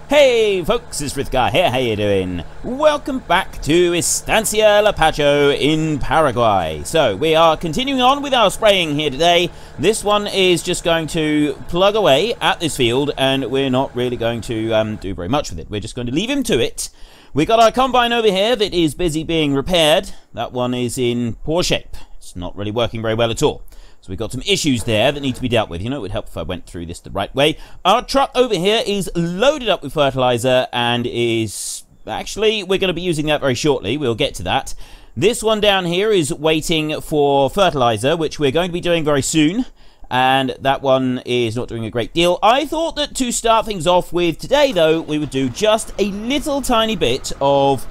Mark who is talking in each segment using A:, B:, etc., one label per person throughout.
A: Hey folks, it's Frithgar here, how you doing? Welcome back to Estancia Lapacho in Paraguay. So, we are continuing on with our spraying here today. This one is just going to plug away at this field, and we're not really going to do very much with it. We're just going to leave him to it. We got our combine over here that is busy being repaired. That one is in poor shape. It's not really working very well at all. So we've got some issues there that need to be dealt with. You know, it would help if I went through this the right way. Our truck over here is loaded up with fertilizer and is... Actually, we're going to be using that very shortly. We'll get to that. This one down here is waiting for fertilizer, which we're going to be doing very soon. And that one is not doing a great deal. I thought that to start things off with today, though, we would do just a little tiny bit of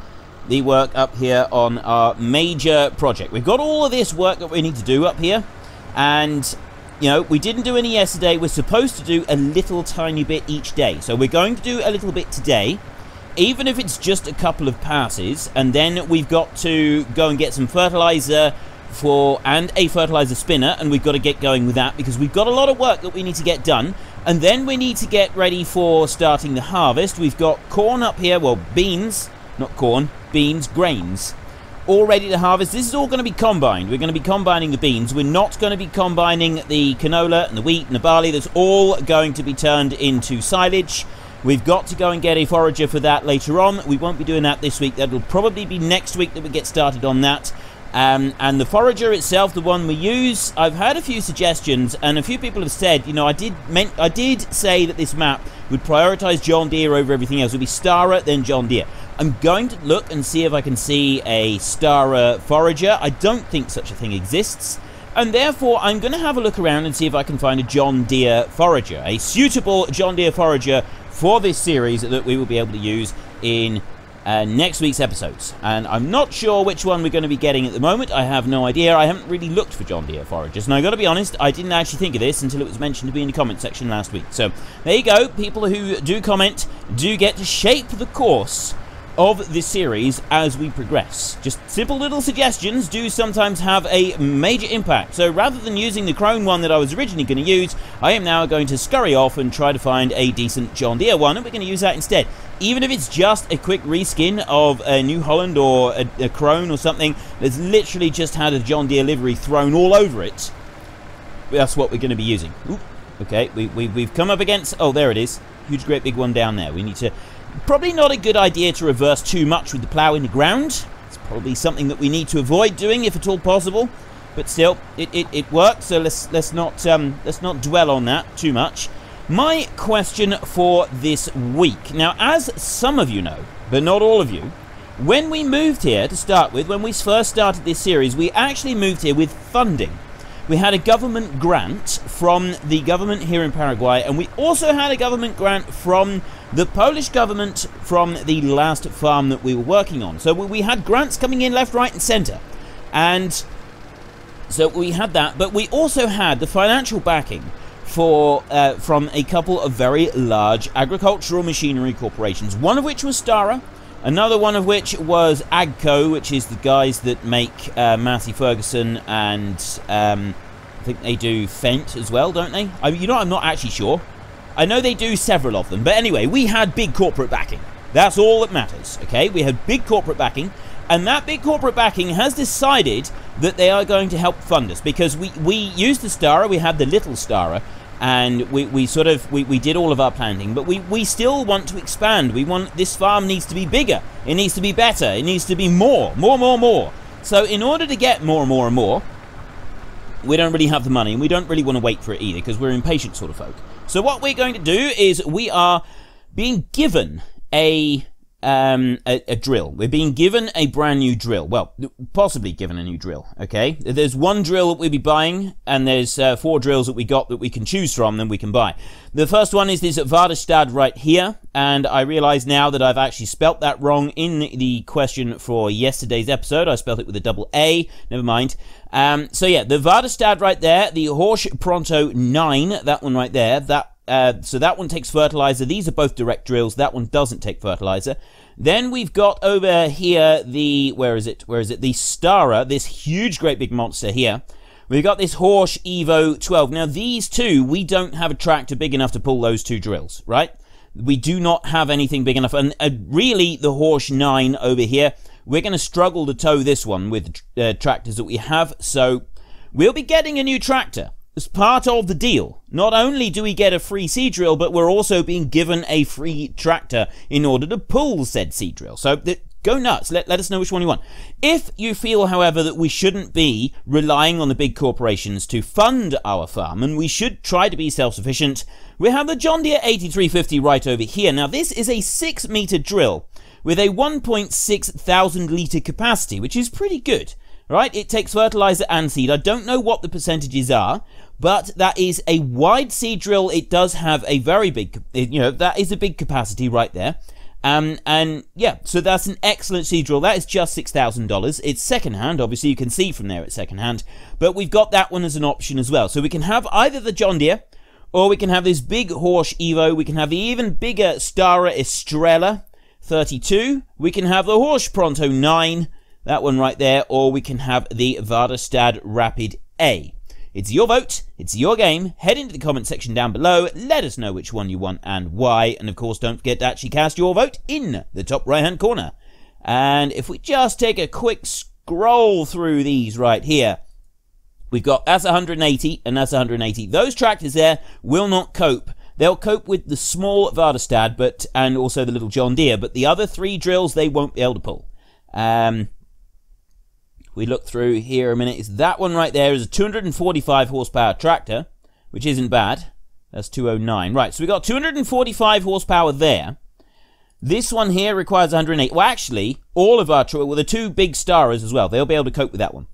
A: the work up here on our major project. We've got all of this work that we need to do up here. And, you know, we didn't do any yesterday. We're supposed to do a little tiny bit each day. So we're going to do a little bit today, even if it's just a couple of passes. And then we've got to go and get some fertilizer and a fertilizer spinner. And we've got to get going with that because we've got a lot of work that we need to get done. And then we need to get ready for starting the harvest. We've got corn up here. Well, beans, not corn, beans, grains. All ready to harvest. This is all going to be combined. We're going to be combining the beans. We're not going to be combining the canola and the wheat and the barley. That's all going to be turned into silage. We've got to go and get a forager for that later on. We won't be doing that this week. That'll probably be next week that we get started on that. And the forager itself, the one we use, I've had a few suggestions, and a few people have said, you know, I did say that this map would prioritize John Deere over everything else. It would be Stara, then John Deere. I'm going to look and see if I can see a Stara forager. I don't think such a thing exists. And therefore, I'm going to have a look around and see if I can find a John Deere forager. A suitable John Deere forager for this series that we will be able to use in next week's episodes. And I'm not sure which one we're going to be getting at the moment. I have no idea. I haven't really looked for John Deere foragers. And I've got to be honest, I didn't actually think of this until it was mentioned to be in the comment section last week. So, there you go. People who do comment do get to shape the course of this series as we progress. Just simple little suggestions do sometimes have a major impact. So rather than using the Krone one that I was originally going to use, I am now going to scurry off and try to find a decent John Deere one, and we're going to use that instead. Even if it's just a quick reskin of a New Holland or a Krone or something that's literally just had a John Deere livery thrown all over it, that's what we're going to be using. Ooh, okay, we've come up against... Oh, there it is. Huge, great big one down there. We need to... Probably not a good idea to reverse too much with the plow in the ground. It's probably something that we need to avoid doing if at all possible. But still, it works. So let's not dwell on that too much. My question for this week. Now, as some of you know, but not all of you, when we moved here to start with, when we first started this series, we actually moved here with funding. We had a government grant from the government here in Paraguay, and we also had a government grant from the Polish government from the last farm that we were working on. So we had grants coming in left, right, and centre. And so we had that, but we also had the financial backing for from a couple of very large agricultural machinery corporations, one of which was Stara, another one of which was Agco, which is the guys that make Massey Ferguson, and I think they do Fendt as well, don't they? You know, I'm not actually sure. I know they do several of them. But anyway, we had big corporate backing. That's all that matters, okay? We had big corporate backing, and that big corporate backing has decided that they are going to help fund us, because we used the Stara, we had the little Stara, and we did all of our planting, but we still want to expand. We want, this farm needs to be bigger, it needs to be better, it needs to be more. So in order to get more and more and more, we don't really have the money, and we don't really want to wait for it either, because we're impatient sort of folk. So what we're going to do is we are being given a drill. We're being given a brand new drill. Well, possibly given a new drill, okay? There's one drill that we'll be buying, and there's 4 drills that we got that we can choose from, then we can buy. The first one is this Vaderstaad right here, and I realize now that I've actually spelt that wrong in the question for yesterday's episode. I spelt it with a double A, never mind. So yeah, the Vaderstaad right there, the Horsch Pronto 9, that one right there, so that one takes fertilizer. These are both direct drills. That one doesn't take fertilizer. Then we've got over here the, where is it? The Stara, this huge, great big monster here. We've got this Horsch Evo 12. Now, these two, we don't have a tractor big enough to pull those 2 drills, right? we do not have anything big enough. And really, the Horsch 9 over here, we're going to struggle to tow this one with tractors that we have. So we'll be getting a new tractor as part of the deal. Not only do we get a free seed drill, but we're also being given a free tractor in order to pull said seed drill. So go nuts. Let us know which one you want. If you feel, however, that we shouldn't be relying on the big corporations to fund our farm, and we should try to be self-sufficient, we have the John Deere 8350 right over here. Now, this is a 6-meter drill with a 1.6 thousand litre capacity, which is pretty good, right? It takes fertilizer and seed. I don't know what the percentages are, but that is a wide seed drill. It does have a very big, that is a big capacity right there. And yeah, so that's an excellent seed drill. That is just $6,000. It's secondhand, obviously you can see from there it's secondhand, but we've got that one as an option as well. So we can have either the John Deere, or we can have this big Horsch Evo. We can have the even bigger Stara Estrella 32. We can have the Horsch Pronto 9, that one right there, or we can have the Vaderstaad Rapid A. It's your vote, it's your game. Head into the comment section down below, let us know which one you want and why, and of course don't forget to actually cast your vote in the top right hand corner. And if we just take a quick scroll through these right here, we've got that's 180 and that's 180. Those tractors there will not cope. They'll cope with the small Vaderstaad and also the little John Deere, but the other 3 drills they won't be able to pull. We look through here a minute. Is that one right there is a 245 horsepower tractor, which isn't bad. That's 209. Right, so we got 245 horsepower there. This one here requires 108. Well, actually, all of our the 2 big Staras as well. They'll be able to cope with that one.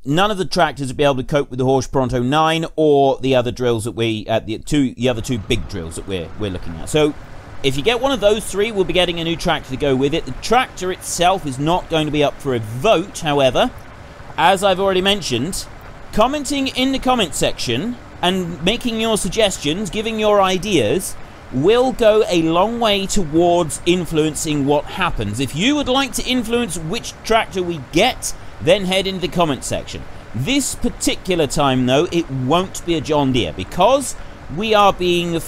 A: None of the tractors will be able to cope with the Horsch Pronto 9 or the other drills that the other two big drills that we're looking at. So if you get one of those 3, we'll be getting a new tractor to go with it. The tractor itself is not going to be up for a vote, however. As I've already mentioned, commenting in the comment section and making your suggestions, giving your ideas, will go a long way towards influencing what happens. If you would like to influence which tractor we get, then head into the comment section. This particular time, though, it won't be a John Deere because we're being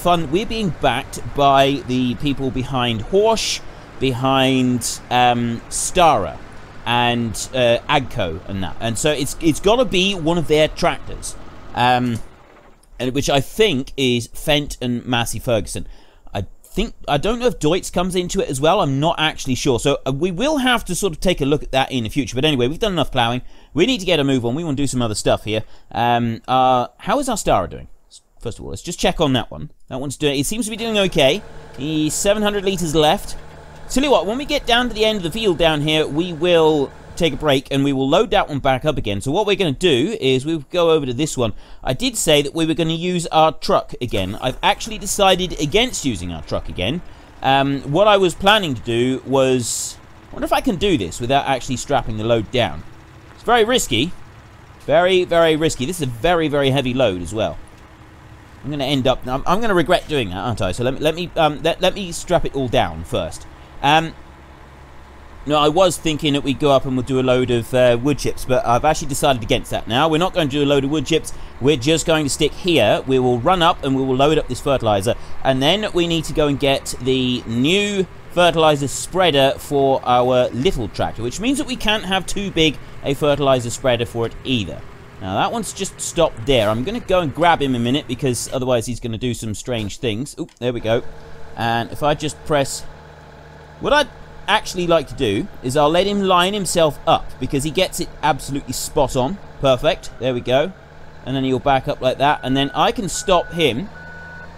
A: backed by the people behind Horsch, behind Stara, and Agco, and that. And so it's got to be one of their tractors, and which I think is Fendt and Massey Ferguson. I don't know if Deutz comes into it as well. I'm not actually sure. So we will have to sort of take a look at that in the future. But anyway, we've done enough ploughing. We need to get a move on. We want to do some other stuff here. How is our Stara doing? First of all, let's just check on that one. That one's doing, it seems to be doing okay. He's 700 litres left. Tell you what, when we get down to the end of the field down here, we will take a break and we will load that one back up again. So what we're going to do is we'll go over to this one. I did say that we were going to use our truck again. I've actually decided against using our truck again. What I was planning to do was, I wonder if I can do this without actually strapping the load down. It's very risky. Very, very risky. This is a very, very heavy load as well. I'm going to end up, I'm going to regret doing that, aren't I? So let me strap it all down first. No, I was thinking that we'd go up and we'll do a load of wood chips, but I've actually decided against that now. We're not going to do a load of wood chips. We're just going to stick here. We will run up and we will load up this fertilizer. And then we need to go and get the new fertilizer spreader for our little tractor, which means that we can't have too big a fertilizer spreader for it either. Now, that one's just stopped there. I'm going to go and grab him a minute because otherwise he's going to do some strange things. Oop, there we go. And if I just press... What I'd actually like to do is I'll let him line himself up because he gets it absolutely spot on. Perfect. There we go. And then he'll back up like that. And then I can stop him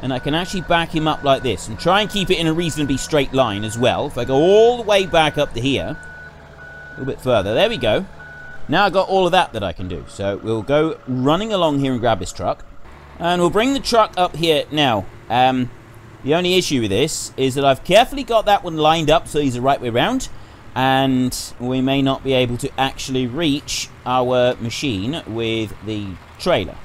A: and I can actually back him up like this and try and keep it in a reasonably straight line as well. If I go all the way back up to here, a little bit further. There we go. Now I've got all of that I can do. So we'll go running along here and grab this truck. And we'll bring the truck up here now. The only issue with this is that I've carefully got that one lined up so he's the right way around. And we may not be able to actually reach our machine with the trailer.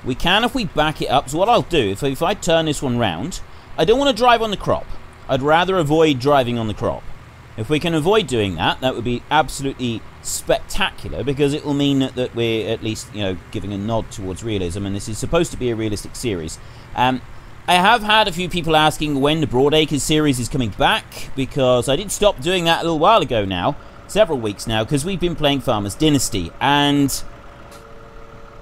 A: We can if we back it up. So what I'll do, if I turn this one round, I don't want to drive on the crop. I'd rather avoid driving on the crop. If we can avoid doing that, that would be absolutely spectacular because it will mean that we're at least, you know, giving a nod towards realism, and this is supposed to be a realistic series. And I have had a few people asking when the Broadacres series is coming back, because I did stop doing that a little while ago now, several weeks now, because we've been playing Farmers Dynasty, and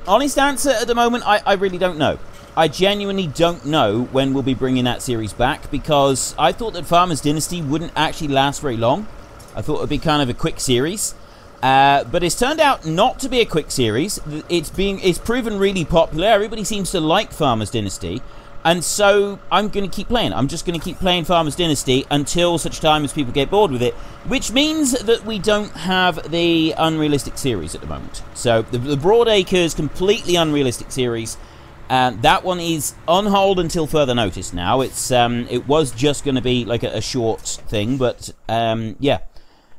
A: honest answer at the moment, I really don't know. I genuinely don't know when we'll be bringing that series back, because I thought that Farmers Dynasty wouldn't actually last very long. I thought it would be kind of a quick series, but it's turned out not to be a quick series. It's proven really popular. Everybody seems to like Farmers Dynasty, and so I'm going to keep playing. I'm just going to keep playing Farmers Dynasty until such time as people get bored with it, which means that we don't have the unrealistic series at the moment. So the Broadacres completely unrealistic series, that one is on hold until further notice now. It was just going to be like a short thing, but yeah,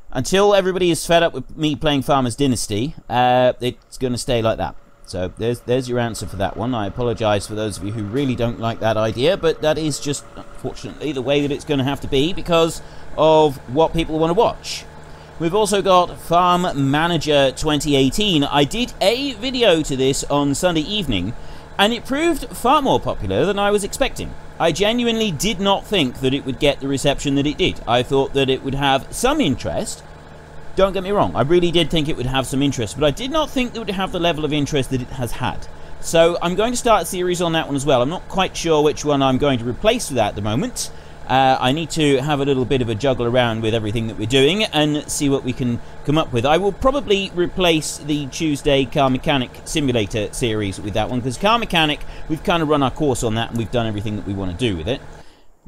A: until everybody is fed up with me playing Farmers Dynasty, it's going to stay like that. So there's your answer for that one. I apologise for those of you who really don't like that idea, but that is just, unfortunately, the way that it's going to have to be because of what people want to watch. We've also got Farm Manager 2018. I did a video to this on Sunday evening, and it proved far more popular than I was expecting. I genuinely did not think that it would get the reception that it did. I thought that it would have some interest. Don't get me wrong, I really did think it would have some interest, but I did not think it would have the level of interest that it has had. So I'm going to start a series on that one as well. I'm not quite sure which one I'm going to replace with that at the moment. I need to have a little bit of a juggle around with everything that we're doing and see what we can come up with. I will probably replace the Tuesday Car Mechanic Simulator series with that one, because Car Mechanic, we've kind of run our course on that and we've done everything that we want to do with it.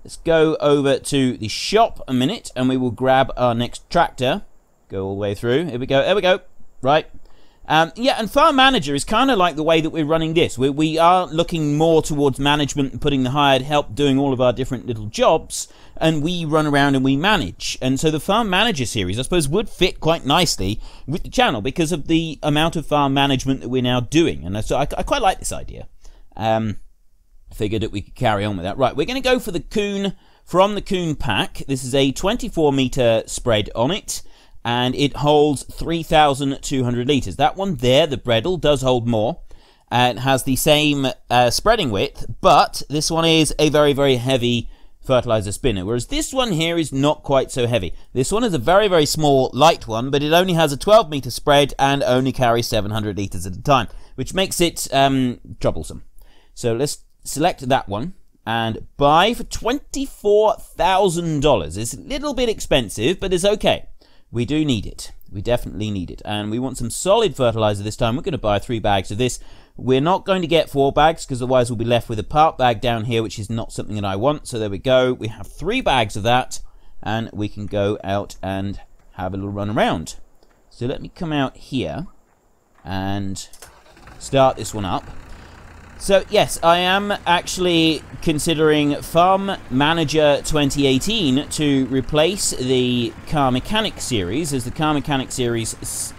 A: Let's go over to the shop a minute and we will grab our next tractor. Go all the way through. Here we go. There we go. Right. Yeah, and Farm Manager is kind of like the way that we're running this. We are looking more towards management and putting the hired help doing all of our different little jobs, and we run around and we manage. And so the Farm Manager series, I suppose, would fit quite nicely with the channel because of the amount of farm management that we're now doing. And so I quite like this idea. Figured that we could carry on with that. Right, we're going to go for the Kuhn from the Kuhn pack. This is a 24-meter spread on it, and it holds 3,200 litres. That one there, the Bredel, does hold more. It has the same spreading width, but this one is a very, very heavy fertilizer spinner, whereas this one here is not quite so heavy. This one is a very, very small, light one, but it only has a 12-metre spread and only carries 700 litres at a time, which makes it troublesome. So let's select that one and buy for $24,000. It's a little bit expensive, but it's okay. We do need it. We definitely need it. And we want some solid fertilizer this time. We're going to buy 3 bags of this. We're not going to get 4 bags because otherwise we'll be left with a part bag down here, which is not something that I want. So there we go. We have 3 bags of that, and we can go out and have a little run around. So let me come out here and start this one up. So yes, I am actually considering Farm Manager 2018 to replace the Car Mechanic series, as the Car Mechanic series is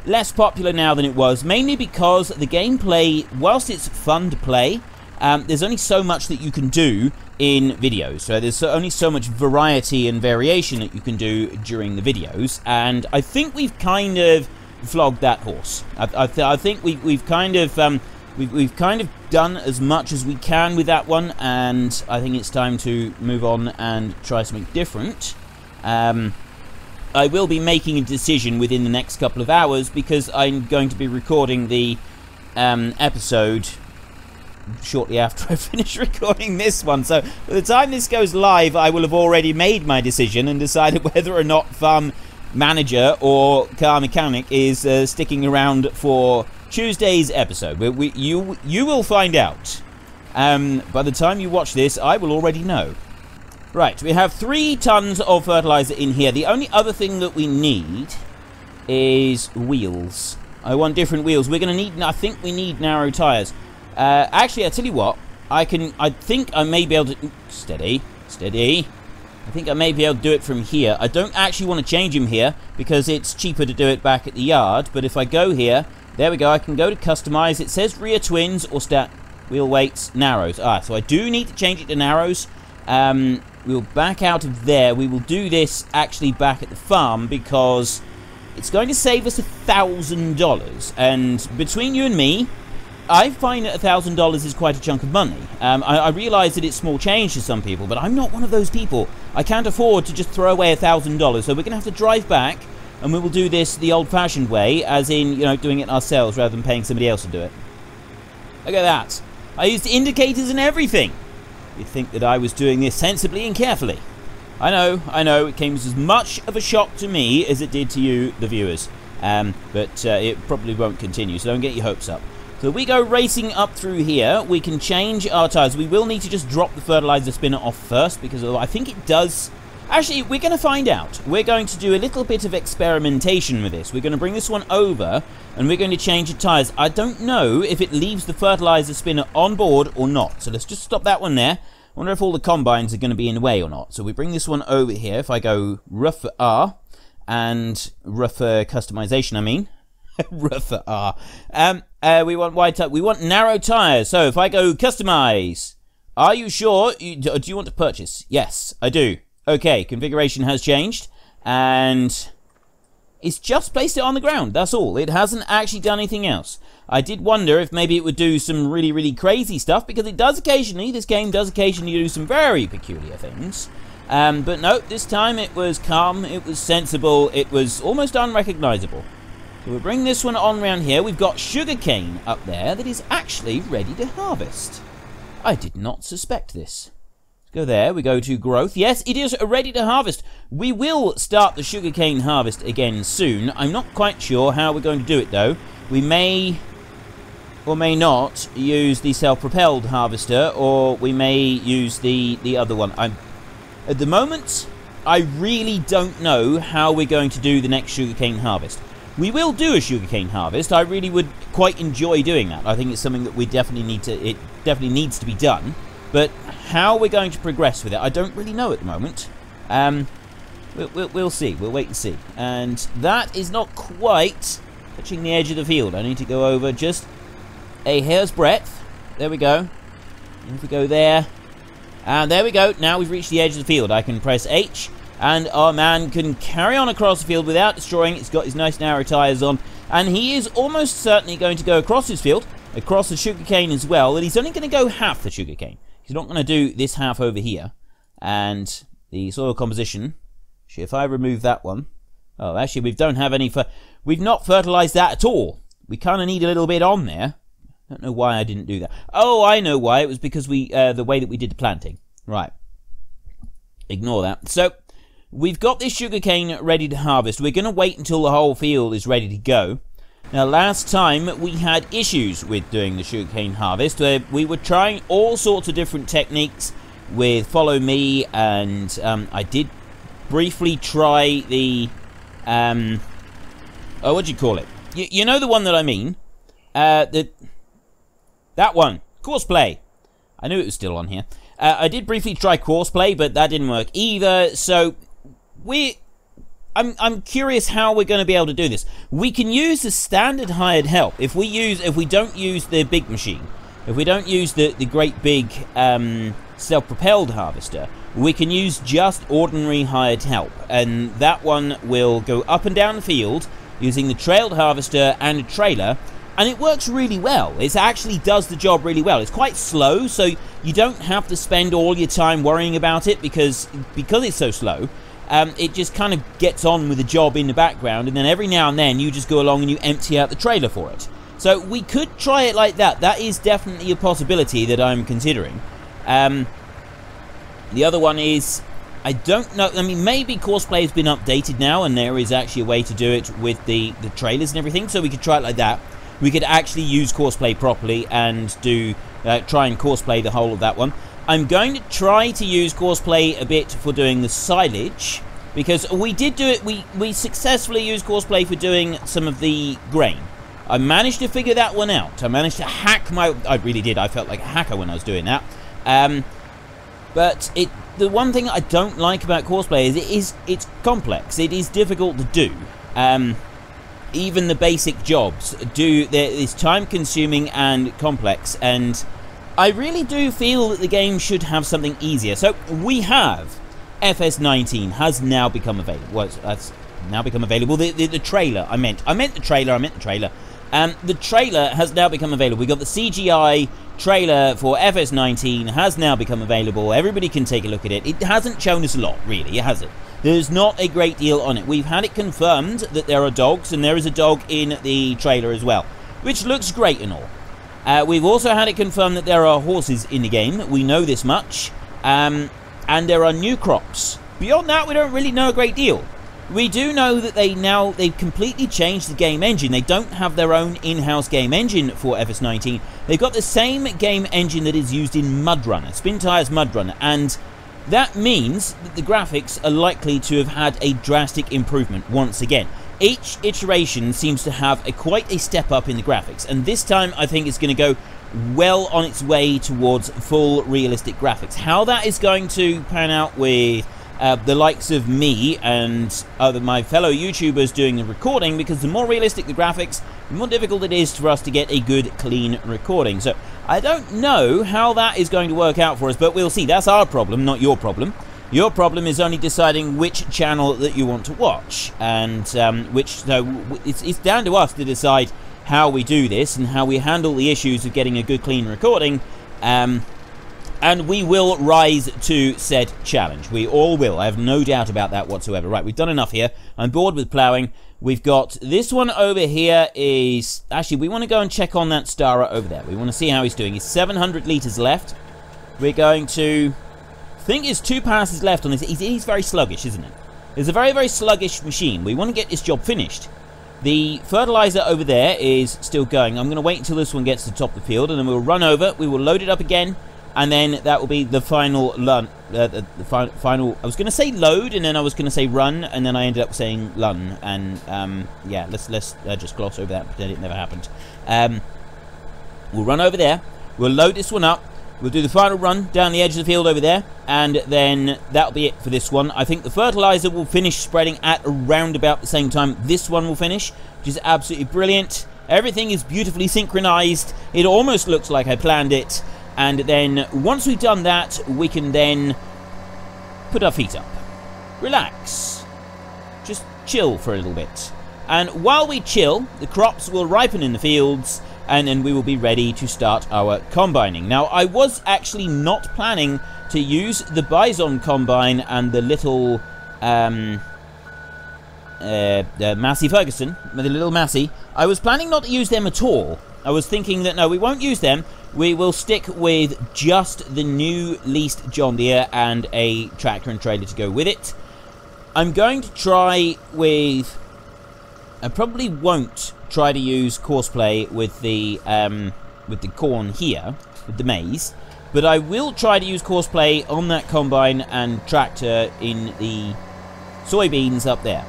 A: less popular now than it was, mainly because the gameplay, whilst it's fun to play, there's only so much that you can do in videos. So there's only so much variety and variation that you can do during the videos, and I think we've kind of flogged that horse. I think we've kind of... We've kind of done as much as we can with that one, and I think it's time to move on and try something different. I will be making a decision within the next couple of hours because I'm going to be recording the episode shortly after I finish recording this one. So by the time this goes live, I will have already made my decision and decided whether or not Farm Manager or Car Mechanic is sticking around for Tuesday's episode. You will find out. By the time you watch this, I will already know. Right, we have 3 tons of fertilizer in here. The only other thing that we need is wheels. I want different wheels. We're going to need, I think we need narrow tires. Actually, I tell you what, I think I may be able to, steady. I think I may be able to do it from here. I don't actually want to change them here because it's cheaper to do it back at the yard, but if I go here, there we go, I can go to customize. It says rear twins or wheel weights, narrows. So I do need to change it to narrows. We'll back out of there. We will do this actually back at the farm because it's going to save us $1,000. And between you and me, I find that $1,000 is quite a chunk of money. I realise that it's small change to some people, but I'm not one of those people. I can't afford to just throw away $1,000, so we're going to have to drive back, and we will do this the old-fashioned way, as in, you know, doing it ourselves rather than paying somebody else to do it. Look at that. I used indicators and everything. You'd think that I was doing this sensibly and carefully. I know, it came as much of a shock to me as it did to you, the viewers. But it probably won't continue, so don't get your hopes up. So we go racing up through here. We can change our tyres. We will need to just drop the fertilizer spinner off first, because I think it does... Actually, we're going to find out. We're going to do a little bit of experimentation with this. We're going to bring this one over, and we're going to change the tyres. I don't know if it leaves the fertilizer spinner on board or not. So let's just stop that one there. I wonder if all the combines are going to be in the way or not. So we bring this one over here. If I go rough for R, and rough for customization, I mean. Rough for R. We want wide tyre. We want narrow tyres. So if I go customize, are you sure? Do you want to purchase? Yes, I do. Okay, configuration has changed, and it's just placed it on the ground. That's all. It hasn't actually done anything else. I did wonder if maybe it would do some really, really crazy stuff, because it does occasionally, this game does occasionally do some very peculiar things. But no, this time it was calm, it was sensible, it was almost unrecognizable. So we'll bring this one on around here. We've got sugarcane up there that is actually ready to harvest. I did not suspect this. Let's go there, we go to growth. Yes, it is ready to harvest. We will start the sugarcane harvest again soon. I'm not quite sure how we're going to do it though. We may or may not use the self-propelled harvester, or we may use the other one. At the moment, I really don't know how we're going to do the next sugarcane harvest. We will do a sugarcane harvest. I really would quite enjoy doing that. I think it's something that we definitely need to, it definitely needs to be done. But how we're going to progress with it, I don't really know at the moment. We'll see. We'll wait and see. And that is not quite touching the edge of the field. I need to go over just a hair's breadth. There we go. And if we go there, and there we go. Now we've reached the edge of the field. I can press H, and our man can carry on across the field without destroying. It's got his nice narrow tyres on, and he is almost certainly going to go across his field, across the sugarcane as well, and he's only going to go half the sugarcane. He's not going to do this half over here. And the soil composition, if I remove that one, oh, actually, we don't have any, we've not fertilized that at all. We kind of need a little bit on there. I don't know why I didn't do that. Oh, I know why. It was because we, the way that we did the planting. Right. Ignore that. So, we've got this sugarcane ready to harvest. We're going to wait until the whole field is ready to go. Now, last time we had issues with doing the sugarcane harvest, where we were trying all sorts of different techniques with Follow Me, and I did briefly try the, oh, what do you call it? You know the one that I mean? That one, Courseplay. I knew it was still on here. I did briefly try Courseplay, but that didn't work either. So I'm curious how we're going to be able to do this. We can use the standard hired help if we don't use the big machine. If we don't use the great big self-propelled harvester, we can use just ordinary hired help, and that one will go up and down the field using the trailed harvester and a trailer. And it works really well. It actually does the job really well. It's quite slow, so you don't have to spend all your time worrying about it because it's so slow. It just kind of gets on with the job in the background, and then every now and then you just go along and you empty out the trailer for it. So we could try it like that. That is definitely a possibility that I'm considering. The other one is, I don't know, I mean, maybe Courseplay has been updated now, and there is actually a way to do it with the trailers and everything, so we could try it like that. We could actually use Courseplay properly and do try and Courseplay the whole of that one. I'm going to try to use Courseplay a bit for doing the silage, because we did do it, we successfully used Courseplay for doing some of the grain. I managed to figure that one out. I managed to hack I really did, I felt like a hacker when I was doing that. But the one thing I don't like about Courseplay is it's complex. It is difficult to do. Even the basic jobs it's time consuming and complex, and I really do feel that the game should have something easier. So we have FS19 has now become available. Well, that's now become available. The trailer, I meant the trailer. The trailer has now become available. We got the CGI trailer for FS19 has now become available. Everybody can take a look at it. It hasn't shown us a lot, really, has it? There's not a great deal on it. We've had it confirmed that there are dogs, and there is a dog in the trailer as well, which looks great and all. We've also had it confirmed that there are horses in the game. We know this much. And there are new crops. Beyond that, we don't really know a great deal. We do know that they've completely changed the game engine. They don't have their own in-house game engine for FS19. They've got the same game engine that is used in Mudrunner, Spin Tyre's Mudrunner, and that means that the graphics are likely to have had a drastic improvement once again. Each iteration seems to have quite a step up in the graphics, and this time I think it's going to go well on its way towards full realistic graphics. How that is going to pan out with the likes of me and my fellow YouTubers doing the recording, because the more realistic the graphics, the more difficult it is for us to get a good, clean recording. So I don't know how that is going to work out for us, but we'll see. That's our problem, not your problem. Your problem is only deciding which channel that you want to watch, and it's down to us to decide how we do this and how we handle the issues of getting a good, clean recording. And we will rise to said challenge. We all will. I have no doubt about that whatsoever. Right, we've done enough here. I'm bored with ploughing. We've got this one over here is... Actually, we want to go and check on that Stara over there. We want to see how he's doing. He's 700 litres left. We're going to... I think it's 2 passes left on this. He's very sluggish, isn't it? It's a very, very sluggish machine. We want to get this job finished. The fertilizer over there is still going. I'm going to wait until this one gets to the top of the field, and then we'll run over. We will load it up again. And then that will be the final run. Final. I was going to say load, and then I was going to say run, and then I ended up saying run. And yeah, let's just gloss over that, pretend it never happened. We'll run over there. We'll load this one up. We'll do the final run down the edge of the field over there, and then that'll be it for this one. I think the fertilizer will finish spreading at around about the same time this one will finish, which is absolutely brilliant. Everything is beautifully synchronized. It almost looks like I planned it. And then, once we've done that, we can then put our feet up. Relax. Just chill for a little bit. And while we chill, the crops will ripen in the fields, and then we will be ready to start our combining. Now, I was actually not planning to use the Bison combine and the little, the Massey Ferguson, the little Massey. I was planning not to use them at all. I was thinking that, no, we won't use them. We will stick with just the new leased John Deere and a tractor and trailer to go with it. I'm going to try with... I probably won't try to use Courseplay with the corn here, with the maize, but I will try to use Courseplay on that combine and tractor in the soybeans up there.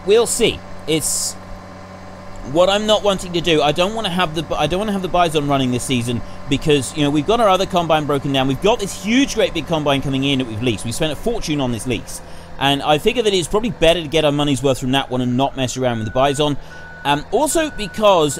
A: We'll see. It's... What I'm not wanting to do, I don't want to have the Bison running this season, because, you know, we've got our other combine broken down. We've got this huge, great big combine coming in that we've leased. We spent a fortune on this lease, and I figure that it's probably better to get our money's worth from that one and not mess around with the Bison. Also, because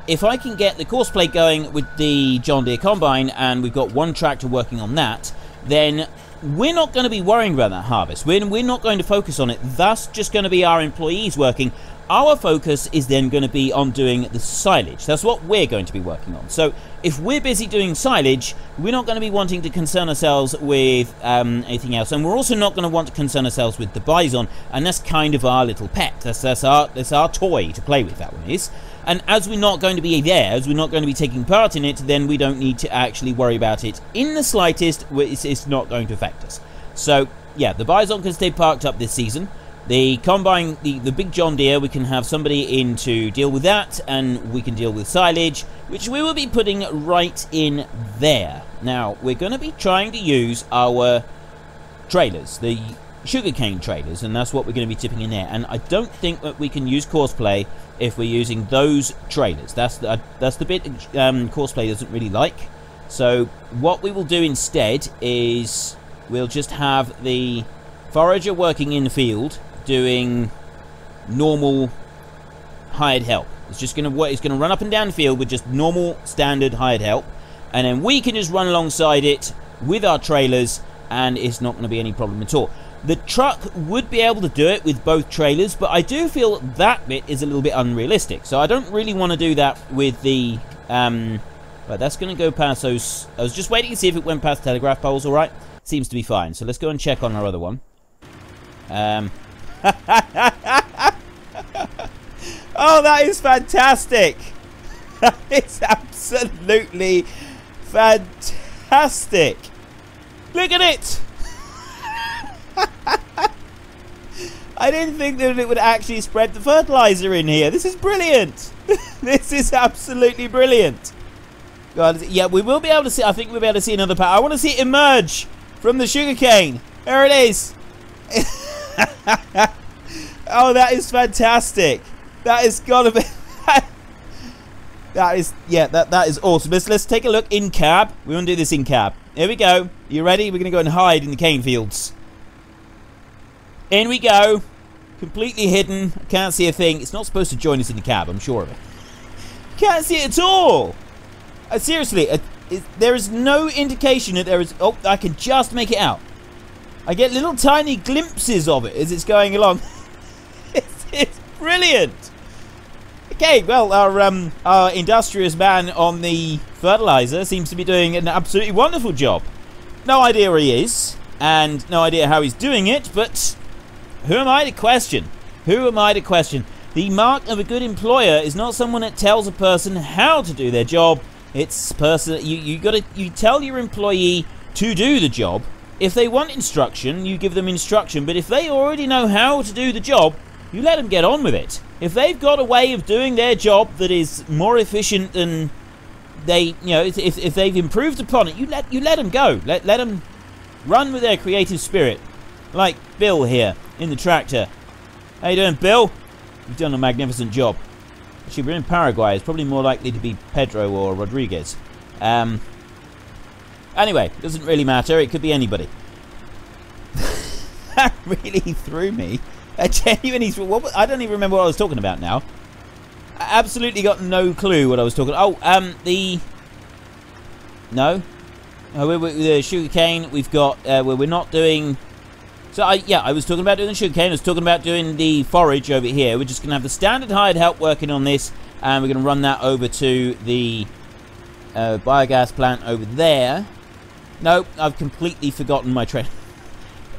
A: if I can get the Courseplay going with the John Deere combine, and we've got one tractor working on that, then we're not going to be worrying about that harvest. We're not going to focus on it. That's just going to be our employees working. Our focus is then going to be on doing the silage. That's what we're going to be working on. So if we're busy doing silage, we're not going to be wanting to concern ourselves with anything else. And we're also not going to want to concern ourselves with the Bison. And that's kind of our little pet. That's our toy to play with, that one is. And as we're not going to be there, as we're not going to be taking part in it, then we don't need to actually worry about it in the slightest. It's not going to affect us. So, yeah, the Bison can stay parked up this season. The combine, the big John Deere, we can have somebody in to deal with that, and we can deal with silage, which we will be putting right in there. Now, we're going to be trying to use our trailers, the sugarcane trailers, and that's what we're going to be tipping in there. And I don't think that we can use Courseplay if we're using those trailers. That's the bit Courseplay doesn't really like. So what we will do instead is we'll just have the forager working in the field, doing normal hired help. It's just going to work. It's going to run up and down the field with just normal standard hired help, and then we can just run alongside it with our trailers, and it's not going to be any problem at all. The truck would be able to do it with both trailers, but I do feel that bit is a little bit unrealistic. So I don't really want to do that with the... But that's going to go past those... I was just waiting to see if it went past telegraph poles, all right? Seems to be fine. So let's go and check on our other one. Oh, that is fantastic. That is absolutely fantastic. Look at it. I didn't think that it would actually spread the fertilizer in here. This is brilliant. This is absolutely brilliant. God, yeah, we will be able to see. I think we'll be able to see another part. I want to see it emerge from the sugarcane. There it is. Oh, that is fantastic. That is gotta be. That is, yeah, that is awesome. Let's take a look in cab. We want to do this in cab. Here we go. You ready? We're gonna go and hide in the cane fields. In we go. Completely hidden. Can't see a thing. It's not supposed to join us in the cab, I'm sure of it. Can't see it at all. Seriously, there is no indication that there is... Oh, I can just make it out. I get little tiny glimpses of it as it's going along. It's brilliant. Okay, well, our industrious man on the fertilizer seems to be doing an absolutely wonderful job. No idea where he is, and no idea how he's doing it, but who am I to question? Who am I to question? The mark of a good employer is not someone that tells a person how to do their job. It's person you tell your employee to do the job. If they want instruction, you give them instruction, but if they already know how to do the job, you let them get on with it. If they've got a way of doing their job that is more efficient than they, you know, if they've improved upon it, you let them go. Let them run with their creative spirit. Like Bill here in the tractor. How you doing, Bill? You've done a magnificent job. Actually, we're in Paraguay. It's probably more likely to be Pedro or Rodriguez. Anyway, doesn't really matter. It could be anybody. That really threw me. I genuinely, I don't even remember what I was talking about now. I absolutely got no clue what I was talking. Oh, no. The sugarcane. We've got where we're not doing. So I was talking about doing the sugarcane. I was talking about doing the forage over here. We're just gonna have the standard hired help working on this, and we're gonna run that over to the biogas plant over there. Nope, I've completely forgotten my train.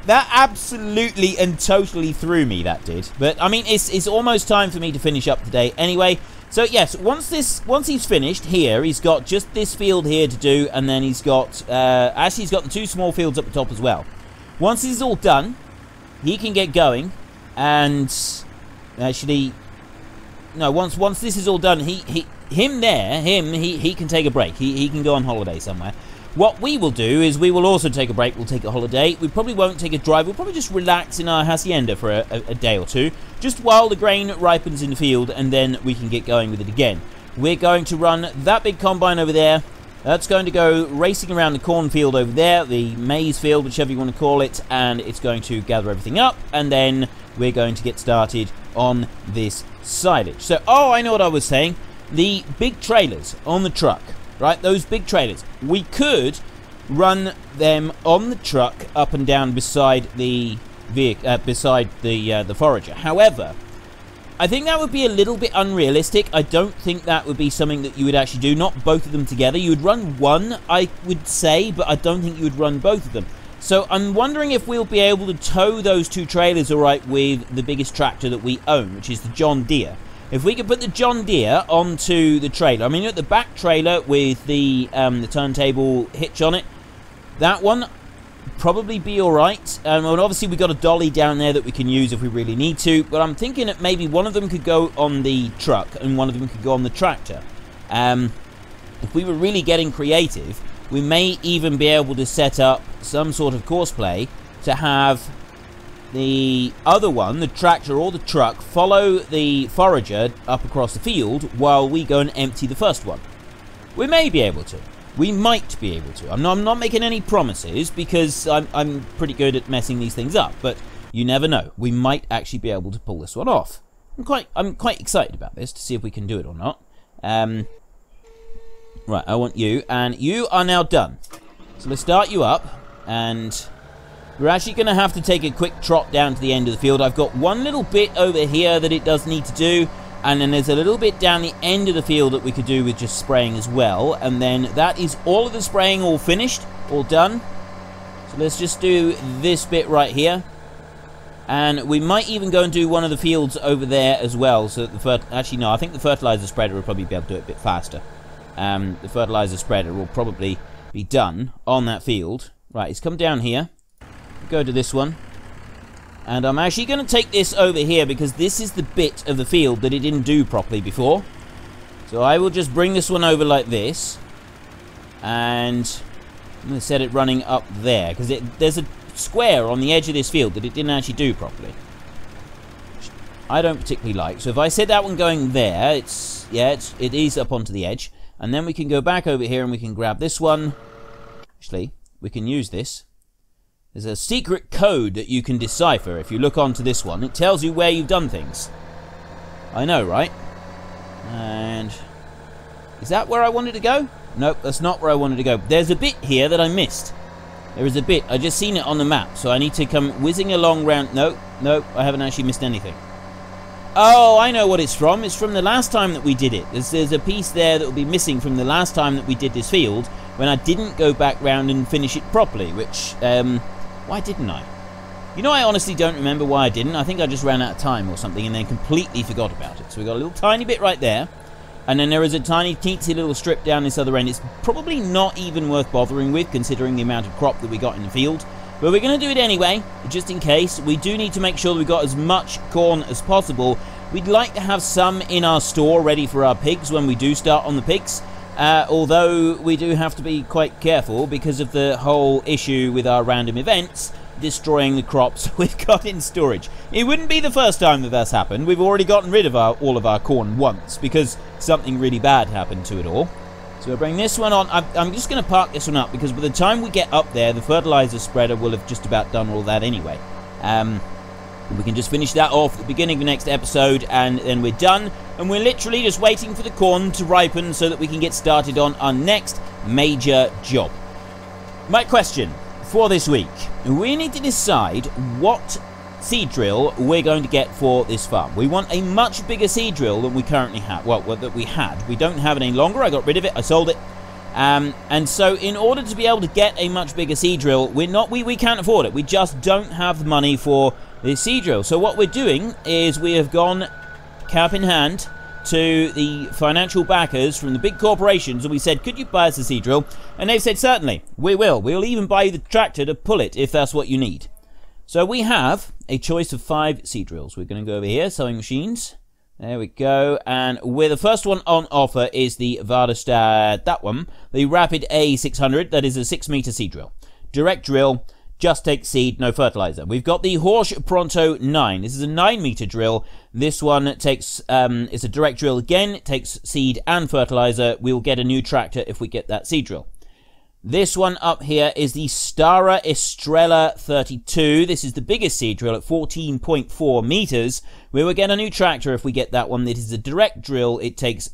A: That absolutely and totally threw me, that did. But, I mean, it's almost time for me to finish up today anyway. So, yes, once he's finished here, he's got just this field here to do, and then he's got, actually, he's got the 2 small fields up the top as well. Once this is all done, he can get going, and actually, no, once this is all done, he can take a break. He can go on holiday somewhere. What we will do is we will also take a break. We'll take a holiday. We probably won't take a drive. We'll probably just relax in our hacienda for a day or two, just while the grain ripens in the field, and then we can get going with it again. We're going to run that big combine over there. That's going to go racing around the cornfield over there, the maize field, whichever you want to call it, and it's going to gather everything up, and then we're going to get started on this silage. So, oh, I know what I was saying. The big trailers on the truck. Right, those big trailers. We could run them on the truck up and down beside the vehicle, beside the forager. However, I think that would be a little bit unrealistic. I don't think that would be something that you would actually do. Not both of them together. You would run one, I would say, but I don't think you would run both of them. So I'm wondering if we'll be able to tow those 2 trailers, all right, with the biggest tractor that we own, which is the John Deere. If we could put the John Deere onto the trailer, I mean, at the back trailer with the turntable hitch on it, that one probably be all right. And obviously we've got a dolly down there that we can use if we really need to. But I'm thinking that maybe one of them could go on the truck and one of them could go on the tractor. If we were really getting creative, we may even be able to set up some sort of courseplay to have the other one, the tractor or the truck, follow the forager up across the field while we go and empty the first one. We may be able to. We might be able to. I'm not making any promises because I'm pretty good at messing these things up, but you never know. We might actually be able to pull this one off. I'm quite excited about this to see if we can do it or not. Right, I want you, and you are now done. So let's start you up, and we're actually going to have to take a quick trot down to the end of the field. I've got one little bit over here that it does need to do, and then there's a little bit down the end of the field that we could do with just spraying as well. And then that is all of the spraying all finished, all done. So let's just do this bit right here. And we might even go and do one of the fields over there as well. So that actually, no, I think the fertilizer spreader will probably be able to do it a bit faster. The fertilizer spreader will probably be done on that field. Right, it's come down here. Go to this one. And I'm actually going to take this over here because this is the bit of the field that it didn't do properly before. So I will just bring this one over like this. And I'm going to set it running up there because there's a square on the edge of this field that it didn't actually do properly, which I don't particularly like. So if I set that one going there, it is up onto the edge, and then we can go back over here and we can grab this one. Actually, we can use this. There's a secret code that you can decipher. If you look onto this one, it tells you where you've done things. I know, right? And is that where I wanted to go? Nope, that's not where I wanted to go. There's a bit here that I missed. There is a bit. I just seen it on the map, so I need to come whizzing along round. Nope, I haven't actually missed anything. Oh, I know what it's from. It's from the last time that we did it. There's a piece there that will be missing from the last time that we did this field, when I didn't go back round and finish it properly, which, why didn't I? You know, I honestly don't remember why I didn't. I think I just ran out of time or something and then completely forgot about it. So we got a little tiny bit right there. And then there is a tiny, teensy little strip down this other end. It's probably not even worth bothering with, considering the amount of crop that we got in the field. But we're going to do it anyway, just in case. We do need to make sure that we got as much corn as possible. We'd like to have some in our store ready for our pigs when we do start on the pigs. Although we do have to be quite careful because of the whole issue with our random events destroying the crops we've got in storage. It wouldn't be the first time that that's happened. We've already gotten rid of all of our corn once because something really bad happened to it all. So we'll bring this one on. I'm just going to park this one up because by the time we get up there, the fertilizer spreader will have just about done all that anyway. We can just finish that off at the beginning of the next episode, and then we're done. And we're literally just waiting for the corn to ripen so that we can get started on our next major job. My question for this week: we need to decide what seed drill we're going to get for this farm. We want a much bigger seed drill than we currently have. Well, that we had. We don't have it any longer. I got rid of it. I sold it. And so in order to be able to get a much bigger seed drill, we can't afford it. We just don't have the money for this seed drill. So what we're doing is we have gone cap in hand to the financial backers from the big corporations, and we said, could you buy us a seed drill? And they've said, certainly, we will. We'll even buy you the tractor to pull it if that's what you need. So we have a choice of 5 seed drills. We're going to go over here, sewing machines. There we go. And the first one on offer is the Vaderstaad, that one, the Rapid A600. That is a 6-meter seed drill. Direct drill. Just take seed, no fertilizer. We've got the Horsch Pronto 9. This is a 9-meter drill. This one takes, it's a direct drill again. It takes seed and fertilizer. We'll get a new tractor if we get that seed drill. This one up here is the Stara Estrella 32. This is the biggest seed drill at 14.4 meters. We will get a new tractor if we get that one. It is a direct drill. It takes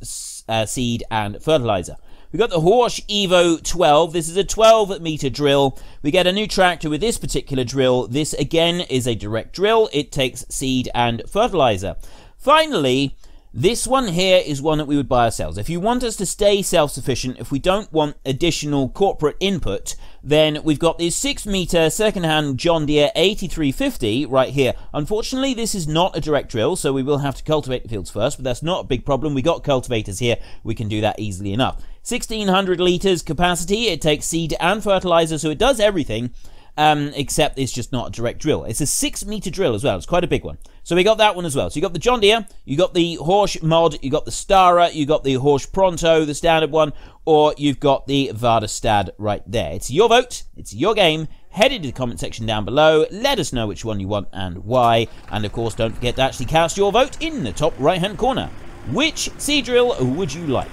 A: seed and fertilizer. We've got the Horsch Evo 12. This is a 12-meter drill. We get a new tractor with this particular drill. This, again, is a direct drill. It takes seed and fertilizer. Finally, this one here is one that we would buy ourselves. If you want us to stay self-sufficient, if we don't want additional corporate input, then we've got this 6-meter second-hand John Deere 8350 right here. Unfortunately, this is not a direct drill, so we will have to cultivate the fields first, but that's not a big problem. We got cultivators here. We can do that easily enough. 1,600 litres capacity. It takes seed and fertilizer, so it does everything, except it's just not a direct drill. It's a 6-meter drill as well. It's quite a big one. So we got that one as well. So you got the John Deere, you got the Horsch Mod, you got the Stara, you got the Horsch Pronto, the standard one, or you've got the Vaderstaad right there. It's your vote. It's your game. Head into the comment section down below. Let us know which one you want and why. And of course, don't forget to actually cast your vote in the top right-hand corner. Which seed drill would you like?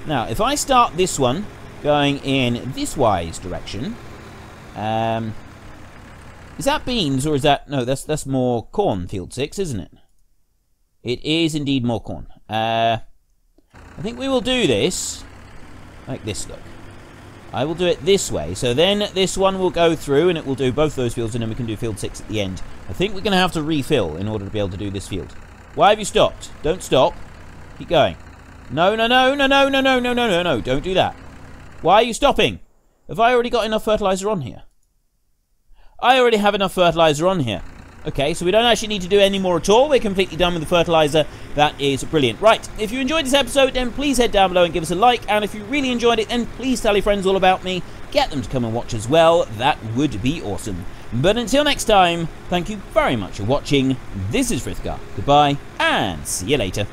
A: Now, if I start this one going in this wise direction, is that beans or is that... No, that's more corn, field 6, isn't it? It is indeed more corn. I think we will do this like this, look. I will do it this way. So then this one will go through and it will do both those fields, and then we can do field 6 at the end. I think we're going to have to refill in order to be able to do this field. Why have you stopped? Don't stop. Keep going. No, no, no, no, no, no, no, no, no, no, no. Don't do that. Why are you stopping? Have I already got enough fertilizer on here? I already have enough fertilizer on here. Okay, so we don't actually need to do any more at all. We're completely done with the fertilizer. That is brilliant. Right, if you enjoyed this episode, then please head down below and give us a like. And if you really enjoyed it, then please tell your friends all about me. Get them to come and watch as well. That would be awesome. But until next time, thank you very much for watching. This is Frithgar. Goodbye, and see you later.